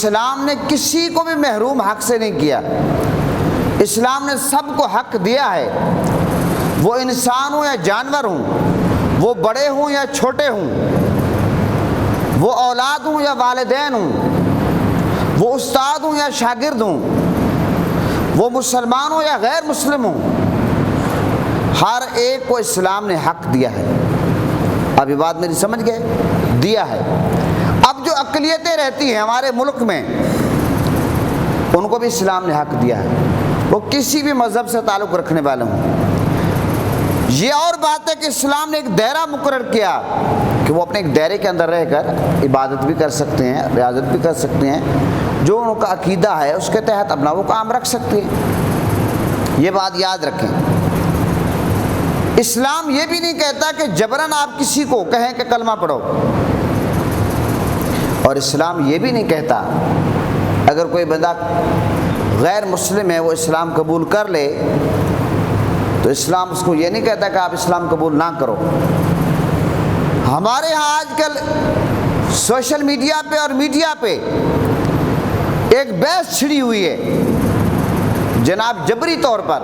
اسلام نے کسی کو بھی محروم حق سے نہیں کیا، اسلام نے سب کو حق دیا ہے، وہ انسان ہوں یا جانور ہوں، وہ بڑے ہوں یا چھوٹے ہوں، وہ اولاد ہوں یا والدین ہوں، وہ استاد ہوں یا شاگرد ہوں، وہ مسلمان ہوں یا غیر مسلم ہوں، ہر ایک کو اسلام نے حق دیا ہے۔ اب یہ بات میری سمجھ گئے؟ دیا ہے۔ اب جو اقلیتیں رہتی ہیں ہمارے ملک میں، ان کو بھی اسلام نے حق دیا ہے، وہ کسی بھی مذہب سے تعلق رکھنے والے ہوں۔ یہ اور بات ہے کہ اسلام نے ایک دائرہ مقرر کیا کہ وہ اپنے ایک دائرے کے اندر رہ کر عبادت بھی کر سکتے ہیں، ریاضت بھی کر سکتے ہیں، جو ان کا عقیدہ ہے اس کے تحت اپنا وہ کام رکھ سکتے ہیں۔ یہ بات یاد رکھیں۔ اسلام یہ بھی نہیں کہتا کہ جبراً آپ کسی کو کہیں کہ کلمہ پڑھو، اور اسلام یہ بھی نہیں کہتا اگر کوئی بندہ غیر مسلم ہے وہ اسلام قبول کر لے تو اسلام اس کو یہ نہیں کہتا کہ آپ اسلام قبول نہ کرو۔ ہمارے ہاں آج کل سوشل میڈیا پہ اور میڈیا پہ ایک بحث چھڑی ہوئی ہے، جناب جبری طور پر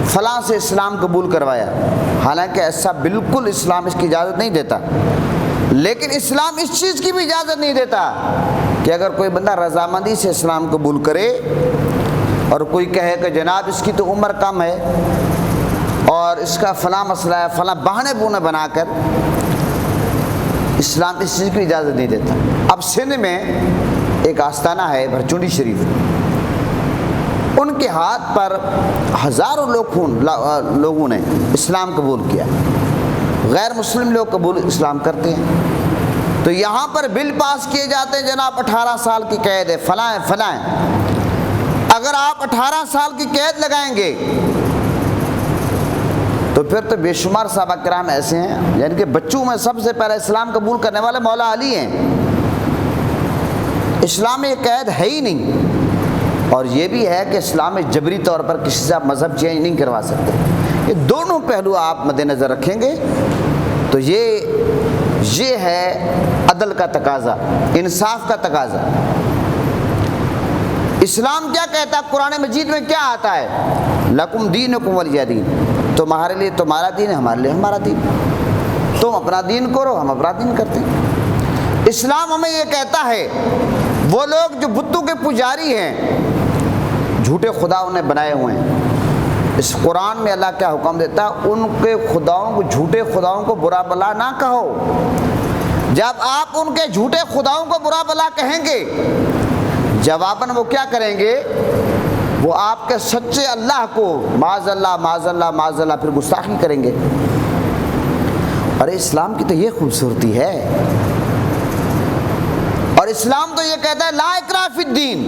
فلاں سے اسلام قبول کروایا، حالانکہ ایسا بالکل اسلام اس کی اجازت نہیں دیتا، لیکن اسلام اس چیز کی بھی اجازت نہیں دیتا کہ اگر کوئی بندہ رضامندی سے اسلام قبول کرے اور کوئی کہے کہ جناب اس کی تو عمر کم ہے اور اس کا فلاں مسئلہ ہے، فلاں بہانے بونے بنا کر، اسلام اس چیز کی اجازت نہیں دیتا۔ اب سندھ میں ایک آستانہ ہے بھرچونڈی شریف، ان کے ہاتھ پر ہزاروں لوگوں نے اسلام قبول کیا، غیر مسلم لوگ قبول اسلام کرتے ہیں، تو یہاں پر بل پاس کیے جاتے ہیں، جناب 18 سال کی قید ہے، فلاں ہے فلاں ہے۔ اگر آپ 18 سال کی قید لگائیں گے تو پھر تو بے شمار صحابہ کرام ایسے ہیں، یعنی کہ بچوں میں سب سے پہلے اسلام قبول کرنے والے مولا علی ہیں۔ اسلام میں یہ قید ہے ہی نہیں، اور یہ بھی ہے کہ اسلام میں جبری طور پر کسی سے مذہب چینج نہیں کروا سکتے۔ یہ دونوں پہلو آپ مد نظر رکھیں گے تو یہ ہے عدل کا تقاضا، انصاف کا تقاضا۔ اسلام کیا کہتا ہے؟ قرآن مجید میں کیا آتا ہے؟ لکم دینکم ولی دین، تمہارے لیے تمہارا دین ہے، ہمارے لیے ہمارا دین، تم اپنا دین کرو، ہم اپنا دین کرتے ہیں۔ اسلام ہمیں یہ کہتا ہے وہ لوگ جو بتوں کے پجاری ہیں، جھوٹے خدا انہیں بنائے ہوئے ہیں، اس قرآن میں اللہ کیا حکم دیتا ہے؟ ان کے خداؤں کو، جھوٹے خداؤں کو برا بلا نہ کہو۔ جب آپ ان کے جھوٹے خداؤں کو برا بلا کہیں گے، جواباً وہ کیا کریں گے؟ وہ آپ کے سچے اللہ کو معاذ اللہ معاذ اللہ معاذ اللہ پھر گستاخی کریں گے۔ ارے اسلام کی تو یہ خوبصورتی ہے، اور اسلام تو یہ کہتا ہے لا اکراہ فی الدین،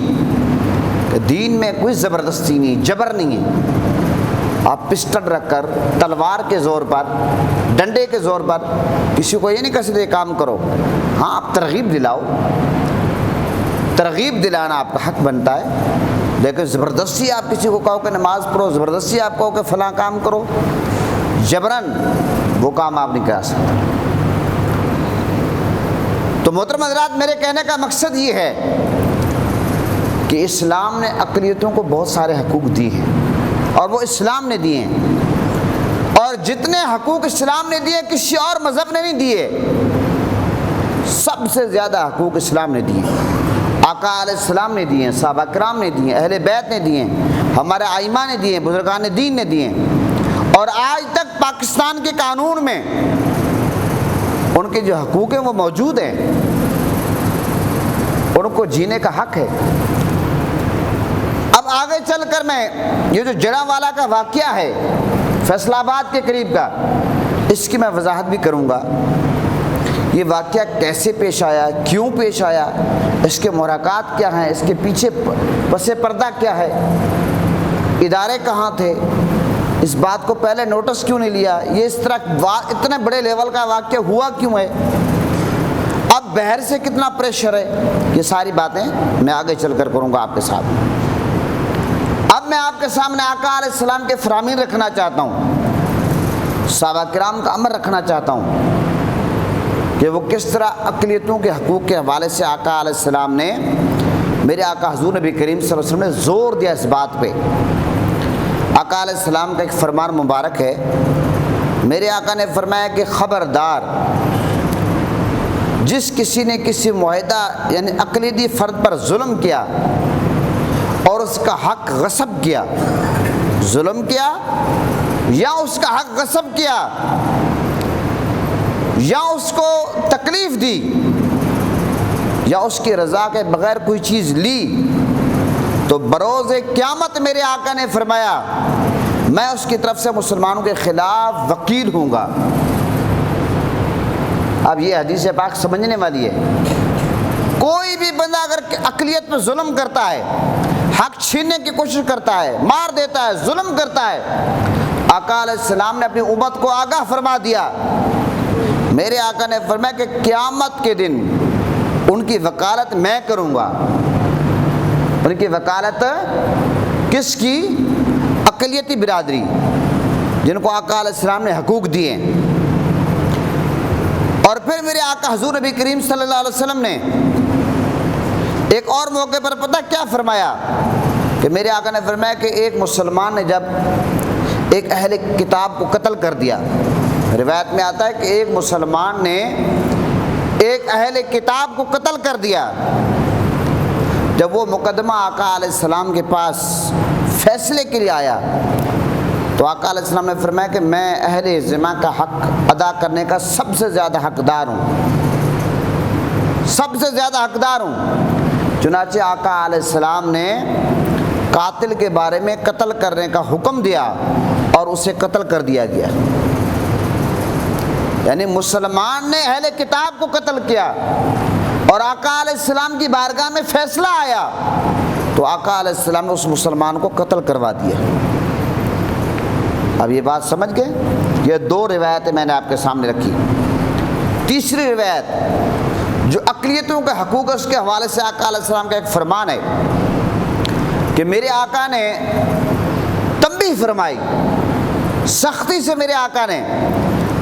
کہ دین میں کوئی زبردستی نہیں، جبر نہیں ہے۔ آپ پسٹل رکھ کر، تلوار کے زور پر، ڈنڈے کے زور پر کسی کو یہ نہیں کہہ سکتے کام کرو۔ ہاں آپ ترغیب دلاؤ، ترغیب دلانا آپ کا حق بنتا ہے، لیکن زبردستی آپ کسی کو کہو کہ نماز پڑھو، زبردستی آپ کہو کہ فلاں کام کرو، جبراً وہ کام آپ نہیں کرا سکتے۔ تو محترم حضرات، میرے کہنے کا مقصد یہ ہے کہ اسلام نے اقلیتوں کو بہت سارے حقوق دی ہیں، اور وہ اسلام نے دیے ہیں، اور جتنے حقوق اسلام نے دیے کسی اور مذہب نے نہیں دیے، سب سے زیادہ حقوق اسلام نے دیے۔ آقا علیہ السلام نے دیے، صحابہ کرام نے دیے، اہل بیت نے دیے، ہمارے ائمہ نے دیے، بزرگان دین نے دیے، اور آج تک پاکستان کے قانون میں ان کے جو حقوق ہیں وہ موجود ہیں، ان کو جینے کا حق ہے۔ اب آگے چل کر میں یہ جو جڑاوالا کا واقعہ ہے، فیصل آباد کے قریب کا، اس کی میں وضاحت بھی کروں گا۔ یہ واقعہ کیسے پیش آیا، کیوں پیش آیا، اس کے محرکات کیا ہیں، اس کے پیچھے پس پردہ کیا ہے، ادارے کہاں تھے، اس بات کو پہلے نوٹس کیوں نہیں لیا، یہ اس طرح اتنے بڑے لیول کا واقعہ ہوا کیوں ہے، اب بہر سے کتنا پریشر ہے، یہ ساری باتیں میں آگے چل کر کروں گا آپ کے ساتھ۔ اب میں آپ کے سامنے آقا علیہ السلام کے فرامین رکھنا چاہتا ہوں، صحابہ کرام کا امر رکھنا چاہتا ہوں، کہ وہ کس طرح اقلیتوں کے حقوق کے حوالے سے آقا علیہ السلام نے، میرے آقا حضور نبی کریم صلی اللہ علیہ وسلم نے زور دیا اس بات پہ۔ آقا علیہ السلام کا ایک فرمان مبارک ہے، میرے آقا نے فرمایا کہ خبردار، جس کسی نے کسی معاہدہ یعنی اقلیتی فرد پر ظلم کیا اور اس کا حق غصب کیا، ظلم کیا یا اس کا حق غصب کیا یا اس کو تکلیف دی یا اس کی رضا کے بغیر کوئی چیز لی، تو بروز قیامت میرے آقا نے فرمایا میں اس کی طرف سے مسلمانوں کے خلاف وکیل ہوں گا۔ اب یہ حدیث پاک سمجھنے والی ہے۔ کوئی بھی بندہ اگر اقلیت پہ ظلم کرتا ہے، حق چھیننے کی کوشش کرتا ہے، مار دیتا ہے، ظلم کرتا ہے، آقا علیہ السلام نے اپنی امت کو آگاہ فرما دیا، میرے آقا نے فرمایا کہ قیامت کے دن ان کی وکالت میں کروں گا۔ ان کی وکالت کس کی؟ اقلیتی برادری جن کو آقا علیہ السلام نے حقوق دیے۔ اور پھر میرے آقا حضور نبی کریم صلی اللہ علیہ وسلم نے ایک اور موقع پر پتہ کیا فرمایا کہ میرے آقا نے فرمایا کہ ایک مسلمان نے جب ایک اہل کتاب کو قتل کر دیا، روایت میں آتا ہے کہ ایک مسلمان نے ایک اہل کتاب کو قتل کر دیا، جب وہ مقدمہ آقا علیہ السلام کے پاس فیصلے کے لیے آیا تو آقا علیہ السلام نے فرمایا کہ میں اہل ذمہ کا حق ادا کرنے کا سب سے زیادہ حقدار ہوں، سب سے زیادہ حقدار ہوں۔ چنانچہ آقا علیہ السلام نے قاتل کے بارے میں قتل کرنے کا حکم دیا اور اسے قتل کر دیا گیا۔ یعنی مسلمان نے اہل کتاب کو قتل کیا اور آقا علیہ السلام کی بارگاہ میں فیصلہ آیا تو آقا علیہ السلام نے اس مسلمان کو قتل کروا دیا۔ اب یہ بات سمجھ گئے؟ یہ دو روایتیں میں نے آپ کے سامنے رکھی۔ تیسری روایت جو اقلیتوں کے حقوق اس کے حوالے سے آقا علیہ السلام کا ایک فرمان ہے کہ میرے آقا نے تنبیہ فرمائی، سختی سے میرے آقا نے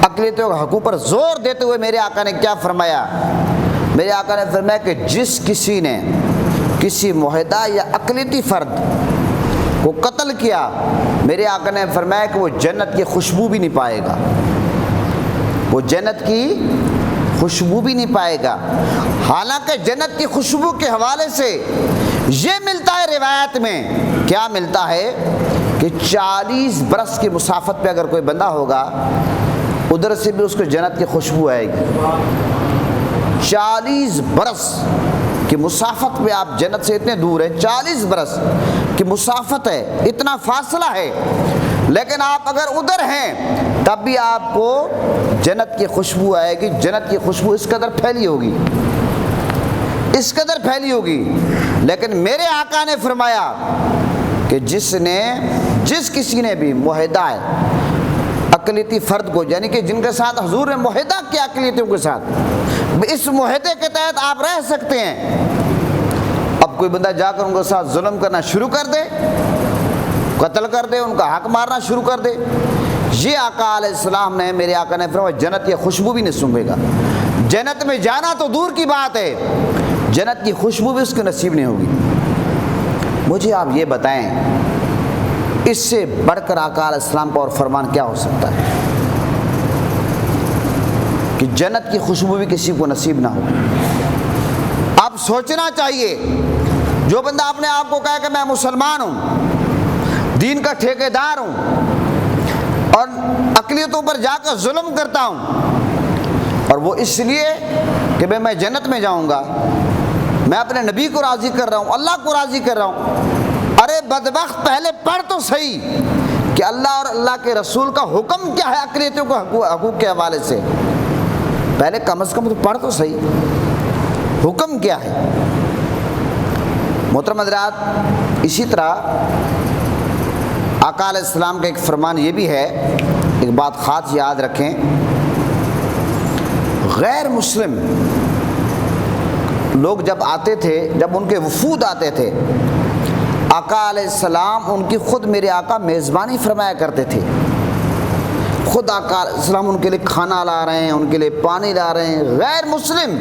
اقلیتوں کے حقوق پر زور دیتے ہوئے میرے آقا نے کیا فرمایا؟ میرے آقا نے فرمایا کہ جس کسی نے کسی معاہدہ یا اقلیتی فرد کو قتل کیا، میرے آقا نے فرمایا کہ وہ جنت کی خوشبو بھی نہیں پائے گا، وہ جنت کی خوشبو بھی نہیں پائے گا۔ حالانکہ جنت کی خوشبو کے حوالے سے یہ ملتا ہے روایت میں، کیا ملتا ہے کہ 40 برس کی مسافت پہ اگر کوئی بندہ ہوگا ادھر سے بھی اس کو جنت کی خوشبو آئے گی۔ 40 برس کی مسافت پہ آپ جنت سے اتنے دور ہیں، 40 برس کی مسافت ہے، اتنا فاصلہ ہے، لیکن آپ اگر ادھر ہیں تب بھی آپ کو جنت کی خوشبو آئے گی۔ جنت کی خوشبو اس قدر پھیلی ہوگی، اس قدر پھیلی ہوگی۔ لیکن میرے آقا نے فرمایا کہ جس کسی نے بھی معاہدہ ہے اقلیتی فرد کو، یعنی کہ جن کے ساتھ حضور نے معاہدہ کیا اقلیتوں کے ساتھ، اس معاہدے کے تحت آپ رہ سکتے ہیں۔ اب کوئی بندہ جا کر ان کے ساتھ ظلم کرنا شروع کر دے، قتل کر دے، ان کا حق مارنا شروع کر دے، یہ آقا علیہ السلام نے، میرے آقا نے فرمایا جنت کی خوشبو بھی نہیں سونگے گا۔ جنت میں جانا تو دور کی بات ہے، جنت کی خوشبو بھی اس کو نصیب نہیں ہوگی۔ مجھے آپ یہ بتائیں اس سے بڑھ کر آقا علیہ السلام کا اور فرمان کیا ہو سکتا ہے کہ جنت کی خوشبو بھی کسی کو نصیب نہ ہو؟ اب سوچنا چاہیے، جو بندہ اپنے آپ کو کہے کہ میں مسلمان ہوں، دین کا ٹھیکیدار ہوں اور اقلیتوں پر جا کر ظلم کرتا ہوں، اور وہ اس لیے کہ میں جنت میں جاؤں گا، میں اپنے نبی کو راضی کر رہا ہوں، اللہ کو راضی کر رہا ہوں۔ ارے بدبخت، پہلے پڑھ تو صحیح کہ اللہ اور اللہ کے رسول کا حکم کیا ہے اقلیتوں کو حقوق کے حوالے سے، پہلے کم از کم تو پڑھ تو صحیح حکم کیا ہے۔ محترم حضرات، اسی طرح آقا علیہ السلام کا ایک فرمان یہ بھی ہے، ایک بات خاص یاد رکھیں، غیر مسلم لوگ جب آتے تھے، جب ان کے وفود آتے تھے، آقا علیہ السلام ان کی خود میرے آقا میزبانی فرمایا کرتے تھے، خود آقا علیہ السلام ان کے لیے کھانا لا رہے ہیں، ان کے لیے پانی لا رہے ہیں۔ غیر مسلم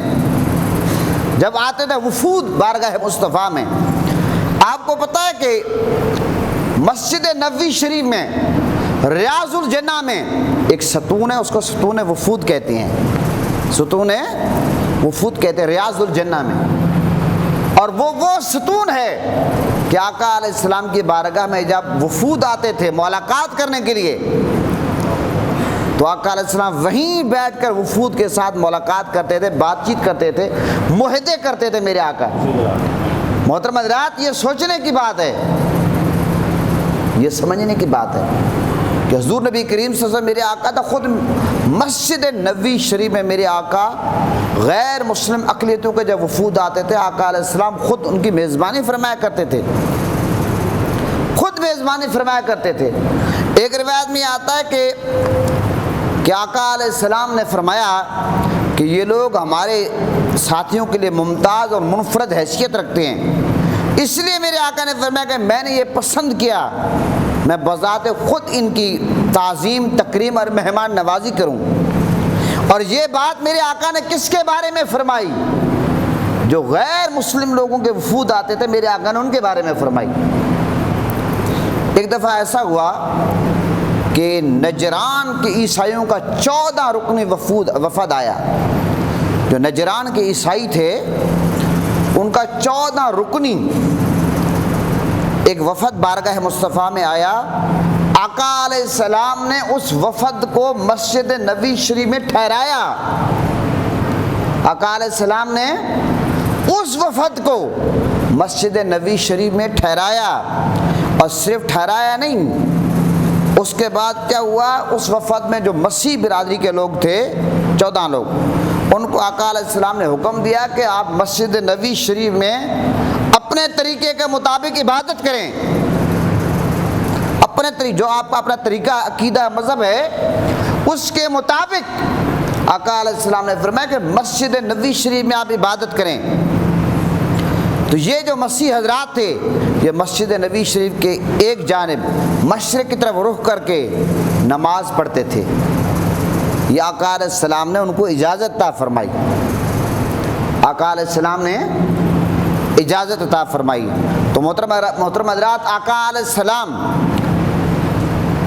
جب آتے تھے وفود بارگاہ مصطفیٰ میں، آپ کو پتہ ہے کہ مسجد نبوی شریف میں ریاض الجنہ میں ایک ستون ہے، اس کو ستون وفود کہتے ہیں، ستون وفود کہتے ہیں ریاض الجنہ میں۔ اور وہ ستون ہے کہ آقا علیہ السلام کی بارگاہ میں جب وفود آتے تھے ملاقات کرنے کے لیے تو آقا علیہ السلام وہیں بیٹھ کر وفود کے ساتھ ملاقات کرتے تھے، بات چیت کرتے تھے، معاہدے کرتے تھے میرے آقا۔ محترم حضرات، یہ سوچنے کی بات ہے، یہ سمجھنے کی بات ہے کہ حضور نبی کریم صلی اللہ علیہ وسلم میرے آقا تھا، خود مسجد نبوی شریف میں میرے آقا غیر مسلم اقلیتوں کے جب وفود آتے تھے، آقا علیہ السلام خود ان کی میزبانی فرمایا کرتے تھے، خود میزبانی فرمایا کرتے تھے۔ ایک روایت میں آتا ہے کہ آقا علیہ السلام نے فرمایا کہ یہ لوگ ہمارے ساتھیوں کے لیے ممتاز اور منفرد حیثیت رکھتے ہیں، اس لیے میرے آقا نے فرمایا کہ میں نے یہ پسند کیا میں بذات خود ان کی تعظیم، تکریم اور مہمان نوازی کروں۔ اور یہ بات میرے آقا نے کس کے بارے میں فرمائی؟ جو غیر مسلم لوگوں کے وفود آتے تھے میرے آقا نے ان کے بارے میں فرمائی۔ ایک دفعہ ایسا ہوا کہ نجران کے عیسائیوں کا 14 رکنی وفد آیا، جو نجران کے عیسائی تھے ان کا 14 رکنی ایک وفد بارگاہ مصطفیٰ میں آیا۔ آقا علیہ السلام نے اس وفد کو مسجد نبوی شریف میں ٹھہرایا۔ آقا علیہ السلام نے اس وفد کو مسجد نبوی شریف میں ٹھہرایا، اور صرف ٹھہرایا نہیں، اس کے بعد کیا ہوا، اس وفد میں جو مسیح برادری کے لوگ تھے 14 لوگ، ان کو آقا علیہ السلام نے حکم دیا کہ آپ مسجد نبوی شریف میں اپنے طریقے کے مطابق عبادت کریں، جو آپ کا اپنا طریقہ عقیدہ مذہب ہے اس کے مطابق آقا علیہ السلام نے فرمایا کہ مسجد نبوی شریف میں آپ عبادت کریں۔ تو یہ جو مسیح حضرات تھے یہ مسجد نبوی شریف کے ایک جانب مشرق کی طرف رخ کر کے نماز پڑھتے تھے، یہ آقا علیہ السلام نے ان کو اجازت عطا فرمائی، آقا علیہ السلام نے اجازت عطا فرمائی۔ تو محترم حضرات، آقا علیہ السلام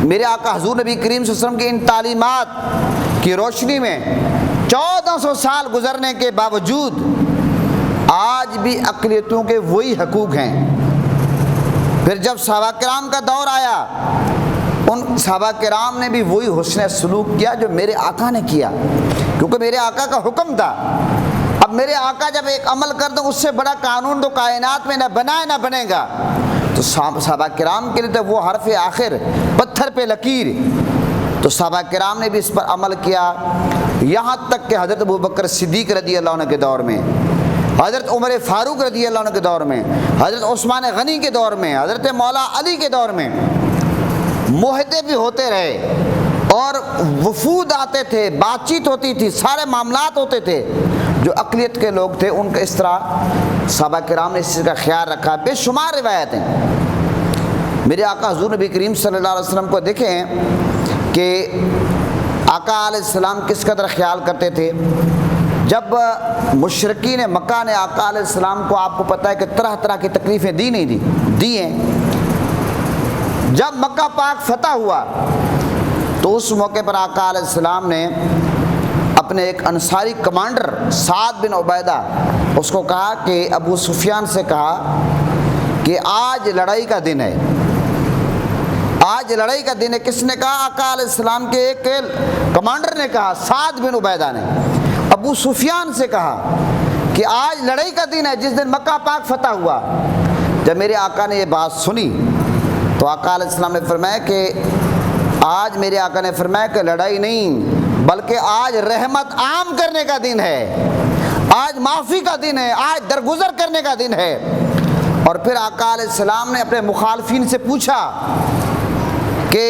میرے آقا حضور نبی کریم صلی اللہ علیہ وسلم کی ان تعلیمات کی روشنی میں 1400 سال گزرنے کے باوجود آج بھی اقلیتوں کے وہی حقوق ہیں۔ پھر جب صحابہ کرام کا دور آیا، ان صحابہ کرام نے بھی وہی حسن سلوک کیا جو میرے آقا نے کیا، کیونکہ میرے آقا کا حکم تھا۔ اب میرے آقا جب ایک عمل کر دیں، اس سے بڑا قانون تو کائنات میں نہ بنا ہے نہ بنے گا۔ تو صحابہ کرام کے لیے تو وہ حرف آخر، پتھر پہ لکیر، تو صحابہ کرام نے بھی اس پر عمل کیا، یہاں تک کہ حضرت ابوبکر صدیق رضی اللہ عنہ کے دور میں، حضرت عمر فاروق رضی اللہ عنہ کے دور میں، حضرت عثمان غنی کے دور میں، حضرت مولا علی کے دور میں معاہدے بھی ہوتے رہے، اور وفود آتے تھے، بات چیت ہوتی تھی، سارے معاملات ہوتے تھے۔ جو اقلیت کے لوگ تھے ان کا اس طرح صحابہ کرام نے اس چیز کا خیال رکھا۔ بے شمار روایت ہیں۔ میرے آقا حضور نبی کریم صلی اللہ علیہ وسلم کو دیکھیں کہ آقا علیہ السلام کس قدر خیال کرتے تھے۔ جب مشرکین مکہ نے آقا علیہ السلام کو، آپ کو پتہ ہے کہ طرح طرح کی تکلیفیں دی ہیں، جب مکہ پاک فتح ہوا تو اس موقع پر آقا علیہ السلام نے اپنے ایک انصاری کمانڈر سعد بن عبیدہ اس کو کہا کہ ابو سفیان سے کہا کہ آج لڑائی کا دن ہے، آج لڑائی کا دن ہے۔ کس نے کہا؟ آقا علیہ السلام کے ایک کمانڈر نے کہا، سعد بن عبیدہ نے ابو سفیان سے کہا کہ آج لڑائی کا دن ہے، جس دن مکہ پاک فتح ہوا۔ جب میرے آقا نے یہ بات سنی تو آقا علیہ السلام نے فرمایا کہ آج میرے آقا نے فرمایا کہ لڑائی نہیں بلکہ آج رحمت عام کرنے کا دن ہے، آج معافی کا دن ہے، آج درگزر کرنے کا دن ہے۔ اور پھر آقا علیہ السلام نے اپنے مخالفین سے پوچھا کہ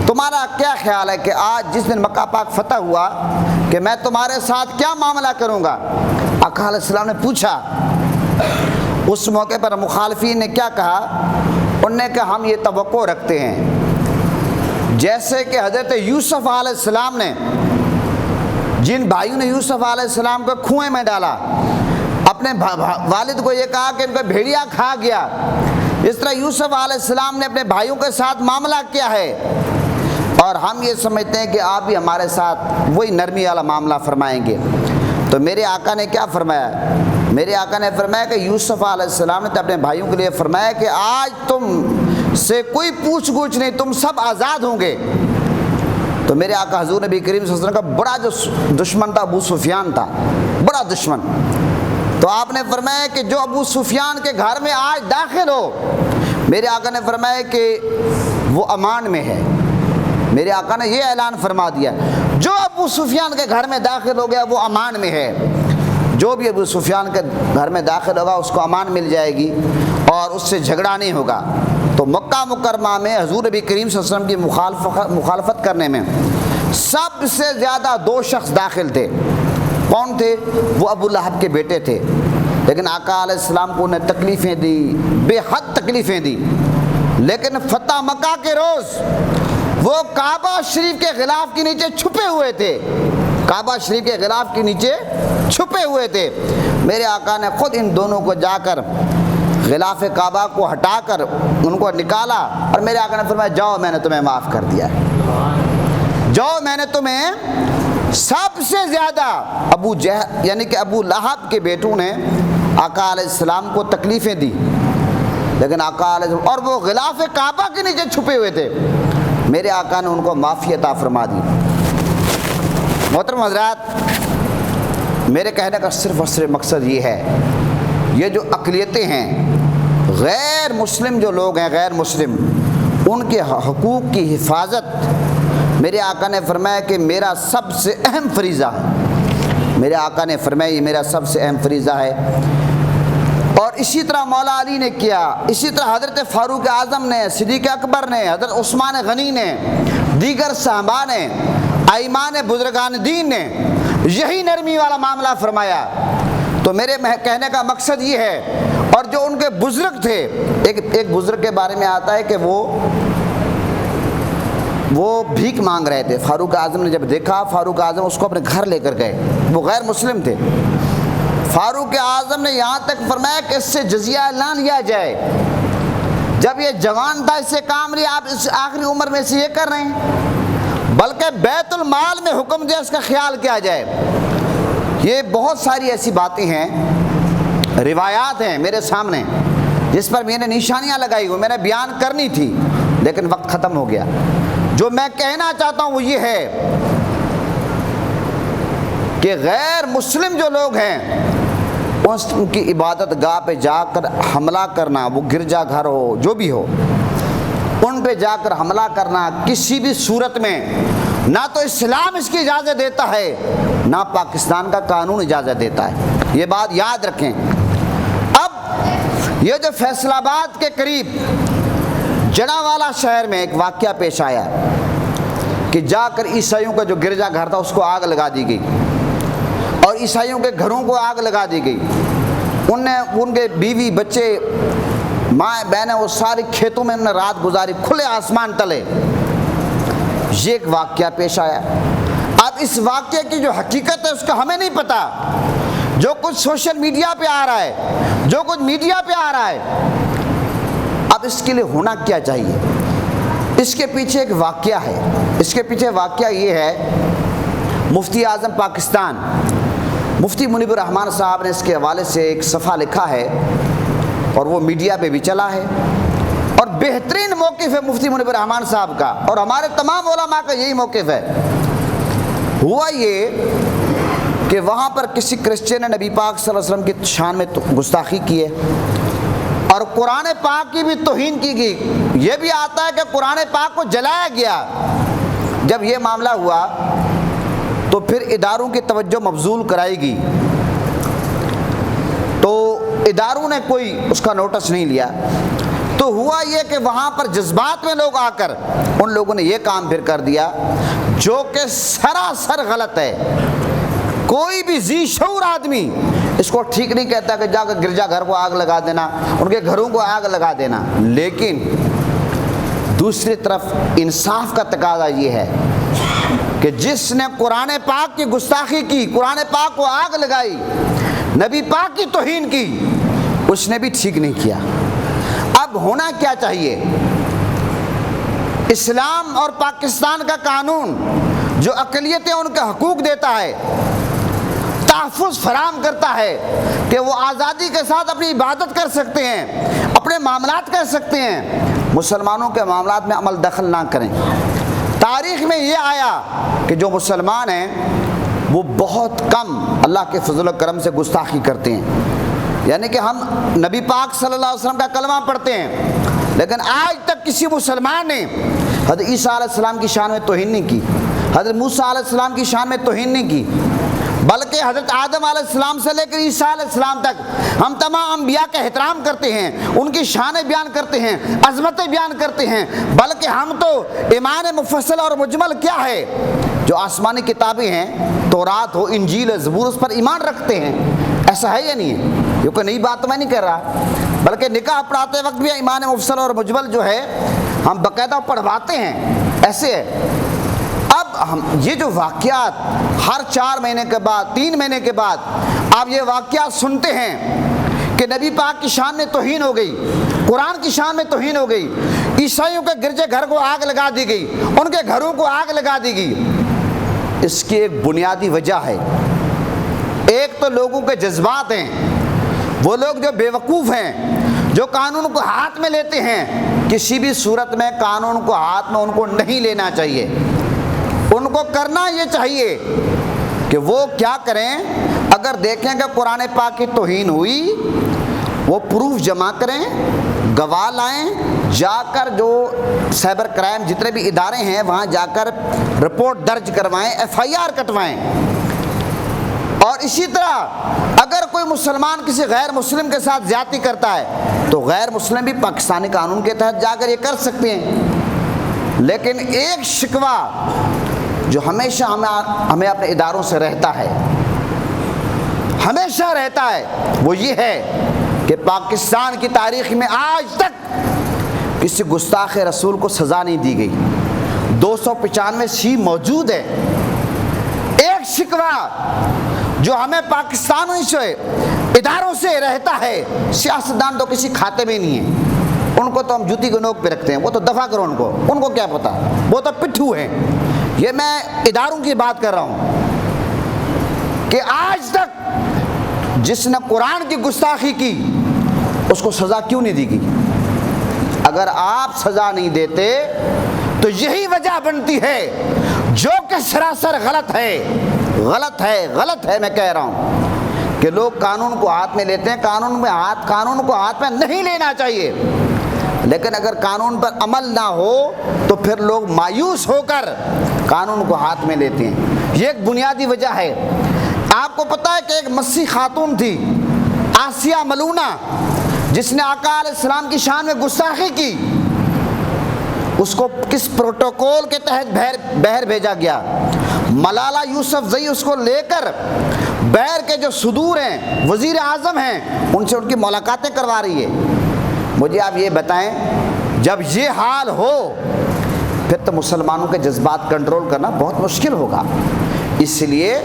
تمہارا کیا خیال ہے کہ آج جس دن مکہ پاک فتح ہوا کہ میں تمہارے ساتھ کیا معاملہ کروں گا؟ آقا علیہ السلام نے پوچھا۔ اس موقع پر مخالفین نے کیا کہا؟ انہوں نے کہا ہم یہ توقع رکھتے ہیں جیسے کہ حضرت یوسف علیہ السلام نے، جن بھائیوں نے یوسف علیہ السلام کو کنویں میں ڈالا، اپنے والد کو یہ کہا کہ ان کو بھیڑیا کھا گیا، اس طرح یوسف علیہ السلام نے اپنے بھائیوں کے ساتھ معاملہ کیا ہے، اور ہم یہ سمجھتے ہیں کہ آپ بھی ہمارے ساتھ وہی نرمی والا معاملہ فرمائیں گے۔ تو میرے آقا نے کیا فرمایا؟ میرے آقا نے فرمایا کہ یوسف علیہ السلام نے اپنے بھائیوں کے لیے فرمایا کہ آج تم سے کوئی پوچھ گچھ نہیں، تم سب آزاد ہوں گے۔ تو میرے آقا حضور نبی کریم صلی اللہ علیہ وسلم کا بڑا جو دشمن تھا ابو سفیان تھا، بڑا دشمن، تو آپ نے فرمایا کہ جو ابو سفیان کے گھر میں آج داخل ہو، میرے آقا نے فرمایا کہ وہ امان میں ہے۔ میرے آقا نے یہ اعلان فرما دیا، جو ابو سفیان کے گھر میں داخل ہو گیا وہ امان میں ہے، جو بھی ابو سفیان کے گھر میں داخل ہوگا اس کو امان مل جائے گی اور اس سے جھگڑا نہیں ہوگا۔ تو مکہ مکرمہ میں حضور نبی کریم صلی اللہ علیہ وسلم کی مخالفت کرنے میں سب سے زیادہ 2 شخص داخل تھے۔ کون تھے؟ وہ ابو لہب کے بیٹے تھے، لیکن آقا علیہ السلام کو انہیں تکلیفیں دی، بے حد تکلیفیں دی، لیکن فتح مکہ کے روز وہ کعبہ شریف کے غلاف کے نیچے چھپے ہوئے تھے، کعبہ شریف کے غلاف کے نیچے چھپے ہوئے تھے۔ میرے آقا نے خود ان دونوں کو جا کر غلاف کعبہ کو ہٹا کر ان کو نکالا، اور میرے آقا نے فرمایا جاؤ میں نے تمہیں معاف کر دیا ہے، جاؤ میں نے تمہیں۔ سب سے زیادہ ابو جہل یعنی کہ ابو لہب کے بیٹوں نے آقا علیہ السلام کو تکلیفیں دی، لیکن آقا علیہ السلام اور وہ غلاف کعبہ کے نیچے چھپے ہوئے تھے، میرے آقا نے ان کو معافی عطا فرما دی۔ محترم حضرات، میرے کہنے کا صرف اور صرف مقصد یہ ہے، یہ جو اقلیتیں ہیں، غیر مسلم جو لوگ ہیں، غیر مسلم، ان کے حقوق کی حفاظت میرے آقا نے فرمایا کہ میرا سب سے اہم فریضہ ہے۔ میرے آقا نے فرمایا یہ میرا سب سے اہم فریضہ ہے، اور اسی طرح مولا علی نے کیا، اسی طرح حضرت فاروق اعظم نے، صدیق اکبر نے، حضرت عثمان غنی نے، دیگر صحابہ نے، ائمان بزرگان دین نے یہی نرمی والا معاملہ فرمایا۔ تو میرے کہنے کا مقصد یہ ہے، اور جو ان کے بزرگ تھے، ایک بزرگ کے بارے میں آتا ہے کہ وہ بھیک مانگ رہے تھے، فاروق اعظم نے جب دیکھا، فاروق اعظم اس کو اپنے گھر لے کر گئے، وہ غیر مسلم تھے، فاروق اعظم نے یہاں تک فرمایا کہ اس سے جزیہ نہ لیا جائے، جب یہ جوان تھا اس سے کام لیا، آپ اس آخری عمر میں سے یہ کر رہے ہیں، بلکہ بیت المال میں حکم دیا اس کا خیال کیا جائے۔ یہ بہت ساری ایسی باتیں ہیں، روایات ہیں میرے سامنے جس پر میں نے نشانیاں لگائی ہوئی، میں نے بیان کرنی تھی لیکن وقت ختم ہو گیا۔ جو میں کہنا چاہتا ہوں وہ یہ ہے کہ غیر مسلم جو لوگ ہیں ان کی عبادت گاہ پہ جا کر حملہ کرنا، وہ گرجا گھر ہو جو بھی ہو، ان پہ جا کر حملہ کرنا کسی بھی صورت میں نہ تو اسلام اس کی اجازت دیتا ہے، نہ پاکستان کا قانون اجازت دیتا ہے، یہ بات یاد رکھیں۔ اب یہ جو فیصل آباد کے قریب جڑاوالا شہر میں ایک واقعہ پیش آیا کہ جا کر عیسائیوں کا جو گرجا گھر تھا اس کو آگ لگا دی گئی، اور عیسائیوں کے گھروں کو آگ لگا دی گئی، ان کے بیوی بچے ماں بہنیں وہ سارے کھیتوں میں انہوں نے رات گزاری کھلے آسمان تلے۔ یہ ایک واقعہ پیش آیا۔ اب اس واقعے کی جو حقیقت ہے اس کا ہمیں نہیں پتا، جو کچھ سوشل میڈیا پہ آ رہا ہے، جو کچھ میڈیا پہ آ رہا ہے، اب اس کے لیے ہونا کیا چاہیے؟ اس کے پیچھے ایک واقعہ ہے، اس کے پیچھے واقعہ یہ ہے، مفتی اعظم پاکستان مفتی منیب الرحمان صاحب نے اس کے حوالے سے ایک صفحہ لکھا ہے اور وہ میڈیا پہ بھی چلا ہے، اور بہترین موقف ہے مفتی منیب الرحمان صاحب کا اور ہمارے تمام علماء کا یہی موقف ہے۔ ہوا یہ کہ وہاں پر کسی کرسچن نے نبی پاک صلی اللہ علیہ وسلم کی شان میں گستاخی کی ہے اور قرآن پاک کی بھی توہین کی گئی۔ یہ بھی آتا ہے کہ قرآن پاک کو جلایا گیا۔ جب یہ معاملہ ہوا تو پھر اداروں کی توجہ مبذول کرائی گئی، تو اداروں نے کوئی اس کا نوٹس نہیں لیا، تو ہوا یہ کہ وہاں پر جذبات میں لوگ آ کر ان لوگوں نے یہ کام پھر کر دیا جو کہ سراسر غلط ہے۔ کوئی بھی ذی شعور آدمی اس کو ٹھیک نہیں کہتا کہ جا کر گرجا گھر کو آگ لگا دینا، ان کے گھروں کو آگ لگا دینا، لیکن دوسری طرف انصاف کا تقاضا یہ ہے کہ جس نے قرآن پاک کی گستاخی کی، قرآن پاک کو آگ لگائی، نبی پاک کی توہین کی، اس نے بھی ٹھیک نہیں کیا۔ اب ہونا کیا چاہیے؟ اسلام اور پاکستان کا قانون جو اقلیتیں ان کے حقوق دیتا ہے، تحفظ فراہم کرتا ہے کہ وہ آزادی کے ساتھ اپنی عبادت کر سکتے ہیں، اپنے معاملات کر سکتے ہیں، مسلمانوں کے معاملات میں عمل دخل نہ کریں۔ تاریخ میں یہ آیا کہ جو مسلمان ہیں وہ بہت کم اللہ کے فضل و کرم سے گستاخی کرتے ہیں، یعنی کہ ہم نبی پاک صلی اللہ علیہ وسلم کا کلمہ پڑھتے ہیں، لیکن آج تک کسی مسلمان نے حضرت عیسیٰ علیہ السلام کی شان میں توہین نہیں کی، حضرت موسیٰ علیہ السلام کی شان میں توہین نہیں کی، بلکہ حضرت آدم علیہ السلام سے لے کر عیسیٰ علیہ السلام تک ہم تمام انبیاء کا احترام کرتے ہیں، ان کی شانیں بیان کرتے ہیں، عظمتیں بیان کرتے ہیں، بلکہ ہم تو ایمان مفصل اور مجمل کیا ہے، جو آسمانی کتابیں ہیں، تورات ہو، انجیل، زبور، اس پر ایمان رکھتے ہیں۔ ایسا ہے یا نہیں ہے؟ یہ کوئی نئی بات میں نہیں کر رہا، بلکہ نکاح پڑھاتے وقت بھی ایمان مفصل اور مجمل جو ہے ہم باقاعدہ پڑھواتے ہیں۔ ایسے ہے اب یہ جو واقعات ہر 4 مہینے کے بعد، 3 مہینے کے بعد آپ یہ واقعات سنتے ہیں کہ نبی پاک کی شان میں توہین ہو گئی، قرآن کی شان میں توہین ہو گئی، عیسائیوں کے گرجے گھر کو آگ لگا دی گئی، ان کے گھروں کو آگ لگا دی گئی۔ اس کی ایک بنیادی وجہ ہے، ایک تو لوگوں کے جذبات ہیں، وہ لوگ جو بیوقوف ہیں، جو قانون کو ہاتھ میں لیتے ہیں۔ کسی بھی صورت میں قانون کو ہاتھ میں ان کو نہیں لینا چاہیے، ان کو کرنا یہ چاہیے کہ وہ کیا کریں، اگر دیکھیں کہ قرآن پاک کی توہین ہوئی، وہ پروف جمع کریں، گواہ لائیں، جا کر جو سائبر کرائم جتنے بھی ادارے ہیں وہاں جا کر رپورٹ درج کروائیں، FIR کٹوائیں۔ اور اسی طرح اگر کوئی مسلمان کسی غیر مسلم کے ساتھ زیادتی کرتا ہے تو غیر مسلم بھی پاکستانی قانون کے تحت جا کر یہ کر سکتے ہیں۔ لیکن ایک شکوہ جو ہمیشہ ہمیں اپنے اداروں سے رہتا ہے، ہمیشہ رہتا ہے، وہ یہ ہے کہ پاکستان کی تاریخ میں آج تک کسی گستاخ رسول کو سزا نہیں دی گئی۔ 295C موجود ہے۔ ایک شکوہ جو ہمیں پاکستانی سے اداروں سے رہتا ہے، سیاستدان تو کسی کھاتے میں نہیں ہیں، ان کو تو ہم جوتی کے نوک پہ رکھتے ہیں، وہ تو دفع کرو ان کو کیا پتا، وہ تو پٹھو ہیں۔ یہ میں اداروں کی بات کر رہا ہوں کہ آج تک جس نے قرآن کی گستاخی کی اس کو سزا کیوں نہیں دی گئی؟ اگر آپ سزا نہیں دیتے تو یہی وجہ بنتی ہے جو کہ سراسر غلط ہے، غلط ہے، غلط ہے۔ میں کہہ رہا ہوں کہ لوگ قانون کو ہاتھ میں لیتے ہیں، قانون کو ہاتھ میں نہیں لینا چاہیے، لیکن اگر قانون پر عمل نہ ہو تو پھر لوگ مایوس ہو کر قانون کو ہاتھ میں لیتے ہیں۔ یہ ایک بنیادی وجہ ہے۔ آپ کو پتہ ہے کہ ایک مسیح خاتون تھی، آسیہ ملونہ، جس نے آقا علیہ السلام کی شان میں گستاخی کی، اس کو کس پروٹوکول کے تحت بحر بھیجا گیا؟ ملالہ یوسف زئی اس کو لے کر بحر کے جو صدور ہیں، وزیر اعظم ہیں، ان سے ان کی ملاقاتیں کروا رہی ہے۔ مجھے آپ یہ بتائیں، جب یہ حال ہو پھر تو مسلمانوں کے جذبات کنٹرول کرنا بہت مشکل ہوگا۔ اس لیے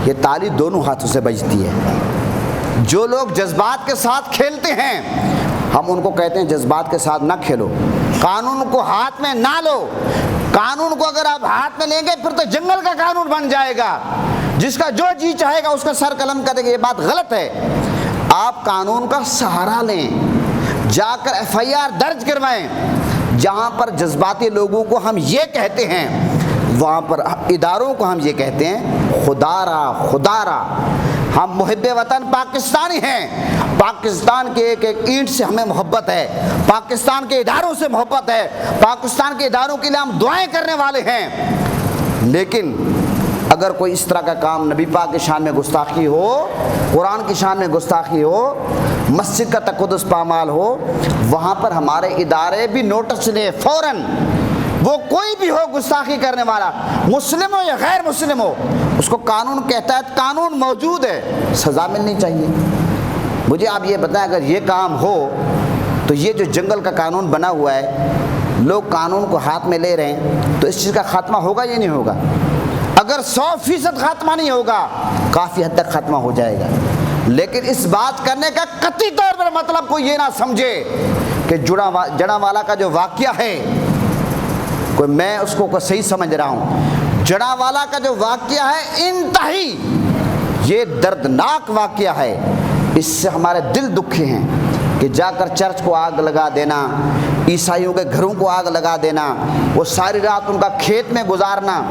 یہ تالی دونوں ہاتھوں سے بجتی ہے۔ جو لوگ جذبات کے ساتھ کھیلتے ہیں ہم ان کو کہتے ہیں جذبات کے ساتھ نہ کھیلو، قانون کو ہاتھ میں نہ لو۔ قانون کو اگر آپ ہاتھ میں لیں گے پھر تو جنگل کا قانون بن جائے گا، جس کا جو جی چاہے گا اس کا سر قلم کر دے گا۔ یہ بات غلط ہے۔ آپ قانون کا سہارا لیں، جا کر FIR درج کروائیں۔ جہاں پر جذباتی لوگوں کو ہم یہ کہتے ہیں، وہاں پر اداروں کو ہم یہ کہتے ہیں خدا را ہم محب وطن پاکستانی ہیں، پاکستان کے ایک ایک اینٹ سے ہمیں محبت ہے، پاکستان کے اداروں سے محبت ہے، پاکستان کے اداروں کے لیے ہم دعائیں کرنے والے ہیں۔ لیکن اگر کوئی اس طرح کا کام نبی پاک کی شان میں گستاخی ہو، قرآن کی شان میں گستاخی ہو، مسجد کا تقدس پامال ہو، وہاں پر ہمارے ادارے بھی نوٹس لیں فوراً۔ وہ کوئی بھی ہو گستاخی کرنے والا، مسلم ہو یا غیر مسلم ہو، اس کو قانون کہتا ہے، قانون موجود ہے، سزا ملنی چاہیے۔ مجھے آپ یہ بتائیں، اگر یہ کام ہو تو یہ جو جنگل کا قانون بنا ہوا ہے لوگ قانون کو ہاتھ میں لے رہے ہیں تو اس چیز کا خاتمہ ہوگا یا نہیں ہوگا؟ اگر 100% خاتمہ نہیں ہوگا کافی حد تک خاتمہ ہو جائے گا، لیکن اس بات کرنے کا قطعی طور پر مطلب کوئی یہ نہ سمجھے کہ جڑاوالا کا جو واقعہ ہے کوئی میں اس کو صحیح سمجھ رہا ہوں۔ جڑاوالا کا جو واقعہ ہے انتہائی یہ دردناک واقعہ ہے، اس سے ہمارے دل دکھے ہیں کہ جا کر چرچ کو آگ لگا دینا، عیسائیوں کے گھروں کو آگ لگا دینا، وہ ساری رات ان کا کھیت میں گزارنا،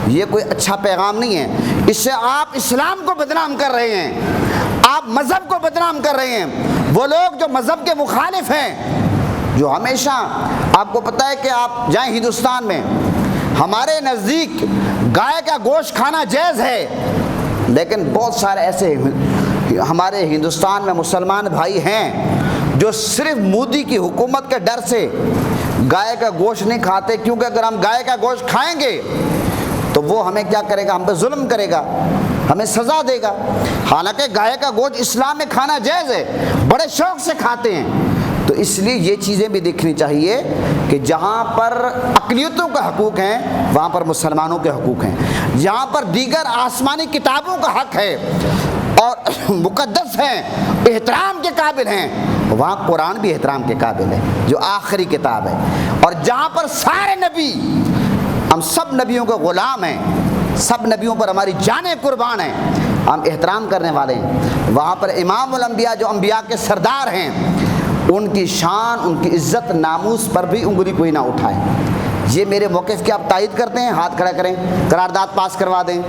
یہ کوئی اچھا پیغام نہیں ہے۔ اس سے آپ اسلام کو بدنام کر رہے ہیں، آپ مذہب کو بدنام کر رہے ہیں۔ وہ لوگ جو مذہب کے مخالف ہیں، جو ہمیشہ آپ کو پتہ ہے کہ آپ جائیں ہندوستان میں، ہمارے نزدیک گائے کا گوشت کھانا جائز ہے، لیکن بہت سارے ایسے ہمارے ہندوستان میں مسلمان بھائی ہیں جو صرف مودی کی حکومت کے ڈر سے گائے کا گوشت نہیں کھاتے، کیونکہ اگر ہم گائے کا گوشت کھائیں گے تو وہ ہمیں کیا کرے گا؟ ہم پہ ظلم کرے گا، ہمیں سزا دے گا۔ حالانکہ گائے کا گوشت اسلام میں کھانا جائز ہے، بڑے شوق سے کھاتے ہیں۔ تو اس لیے یہ چیزیں بھی دیکھنی چاہیے کہ جہاں پر اقلیتوں کا حقوق ہیں وہاں پر مسلمانوں کے حقوق ہیں، جہاں پر دیگر آسمانی کتابوں کا حق ہے اور مقدس ہیں، احترام کے قابل ہیں، وہاں قرآن بھی احترام کے قابل ہے جو آخری کتاب ہے۔ اور جہاں پر سارے نبی، ہم سب نبیوں کے غلام ہیں، سب نبیوں پر ہماری جانیں قربان ہیں، ہم احترام کرنے والے ہیں، وہاں پر امام الانبیاء جو انبیاء کے سردار ہیں ان کی شان، ان کی عزت، ناموس پر بھی انگلی کوئی نہ اٹھائے۔ یہ میرے موقف کی آپ تائید کرتے ہیں؟ ہاتھ کھڑا کریں، قرارداد پاس کروا دیں۔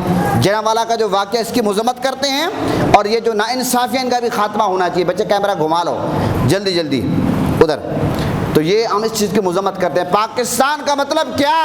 جڑاوالا کا جو واقعہ اس کی مذمت کرتے ہیں، اور یہ جو ناانصافیاں ان کا بھی خاتمہ ہونا چاہیے۔ بچے کیمرہ گھما لو جلدی جلدی ادھر۔ تو یہ ہم اس چیز کی مذمت کرتے ہیں۔ پاکستان کا مطلب کیا؟